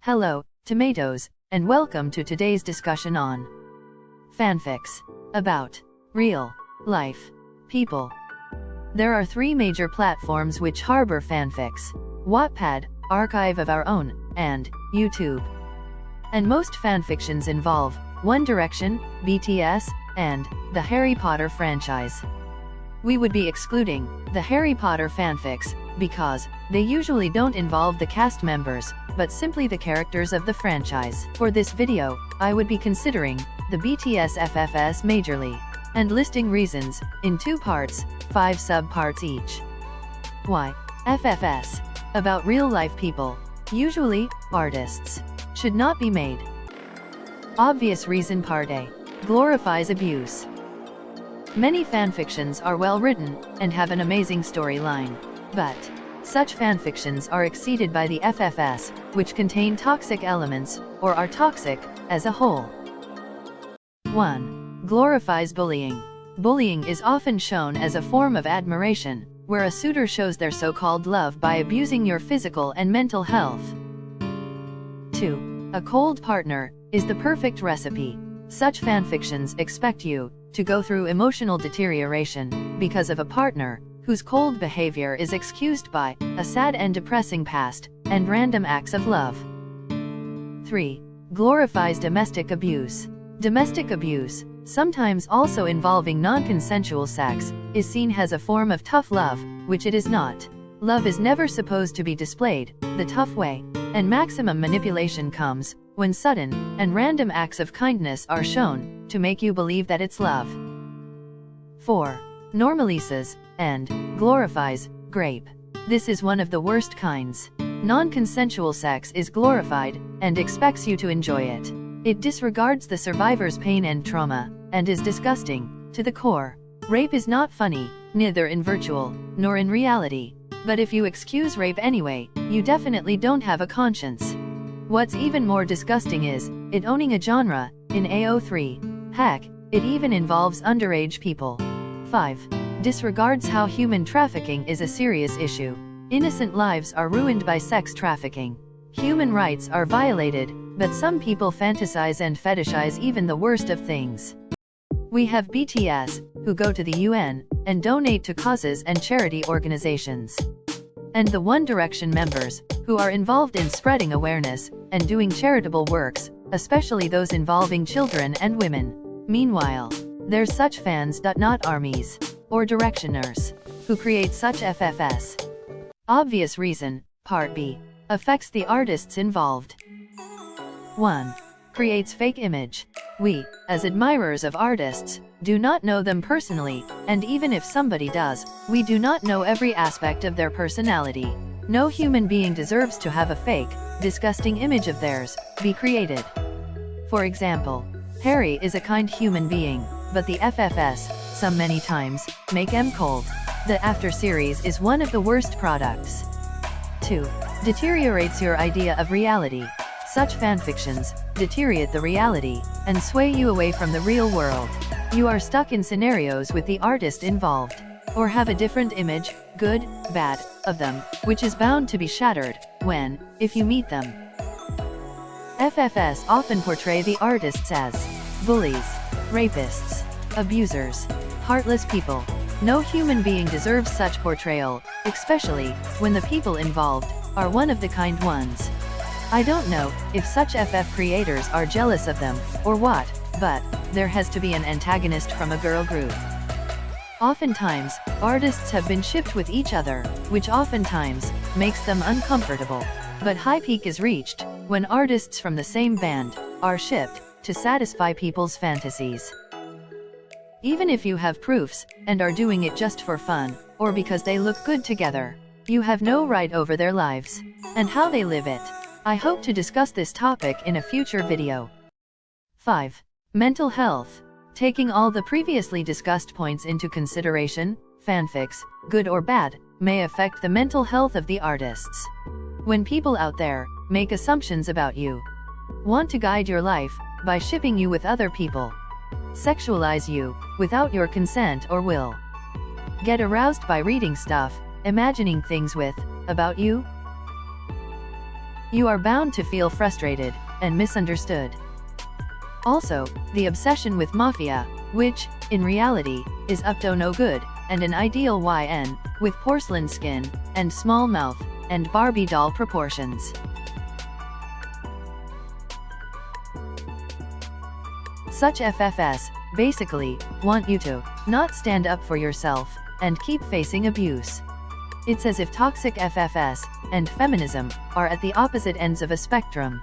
Hello, tomatoes, and welcome to today's discussion on fanfics about real life people. There are three major platforms which harbor fanfics: Wattpad, Archive of Our Own, and YouTube. And most fanfictions involve One Direction, BTS, and the Harry Potter franchise. We would be excluding the Harry Potter fanfics because they usually don't involve the cast members, but simply the characters of the franchise. For this video, I would be considering the BTS FFS majorly, and listing reasons, in 2 parts, 5 sub-parts each. Why FFS? About real-life people, usually artists, should not be made. Obvious reason. Part A. Glorifies abuse. Many fanfictions are well written, and have an amazing storyline. But such fanfictions are exceeded by the FFS, which contain toxic elements, or are toxic, as a whole. 1. Glorifies bullying. Bullying is often shown as a form of admiration, where a suitor shows their so-called love by abusing your physical and mental health. 2. A cold partner is the perfect recipe. Such fanfictions expect you to go through emotional deterioration because of a partner whose cold behavior is excused by a sad and depressing past and random acts of love. 3. Glorifies domestic abuse. Domestic abuse, sometimes also involving non-consensual sex, is seen as a form of tough love, which it is not. Love is never supposed to be displayed the tough way, and maximum manipulation comes when sudden and random acts of kindness are shown to make you believe that it's love. 4. Normalizes and glorifies rape. This is one of the worst kinds. Non-consensual sex is glorified and expects you to enjoy it. It disregards the survivor's pain and trauma, and is disgusting to the core. Rape is not funny, neither in virtual nor in reality. But if you excuse rape anyway, you definitely don't have a conscience. What's even more disgusting is it owning a genre in AO3. Heck, it even involves underage people. 5. Disregards how human trafficking is a serious issue. Innocent lives are ruined by sex trafficking. Human rights are violated, but some people fantasize and fetishize even the worst of things. We have BTS, who go to the UN and donate to causes and charity organizations. And the One Direction members, who are involved in spreading awareness and doing charitable works, especially those involving children and women. Meanwhile, there's such fans, not armies or directioners, who create such FFS. Obvious reason. Part B. Affects the artists involved. 1. Creates fake image. We, as admirers of artists, do not know them personally, and even if somebody does, we do not know every aspect of their personality. No human being deserves to have a fake, disgusting image of theirs be created. For example, Harry is a kind human being, but the FFS, some many times, make him cold. The After series is one of the worst products. 2. Deteriorates your idea of reality. Such fanfictions deteriorate the reality and sway you away from the real world. You are stuck in scenarios with the artist involved, or have a different image, good, bad, of them, which is bound to be shattered when, if you meet them. FFS often portray the artists as bullies, rapists, abusers, heartless people. No human being deserves such portrayal, especially when the people involved are one of the kind ones. I don't know if such FF creators are jealous of them, or what, but there has to be an antagonist from a girl group. Oftentimes, artists have been shipped with each other, which oftentimes makes them uncomfortable. But high peak is reached when artists from the same band are shipped to satisfy people's fantasies. Even if you have proofs and are doing it just for fun, or because they look good together, you have no right over their lives and how they live it. I hope to discuss this topic in a future video. 5. Mental health. Taking all the previously discussed points into consideration, fanfics, good or bad, may affect the mental health of the artists. When people out there make assumptions about you, want to guide your life by shipping you with other people, sexualize you without your consent or will, get aroused by reading stuff, imagining things about you, you are bound to feel frustrated and misunderstood. Also, the obsession with mafia, which, in reality, is up to no good, and an ideal YN, with porcelain skin, and small mouth, and Barbie doll proportions. Such FFS, basically, want you to not stand up for yourself, and keep facing abuse. It's as if toxic FFS and feminism are at the opposite ends of a spectrum.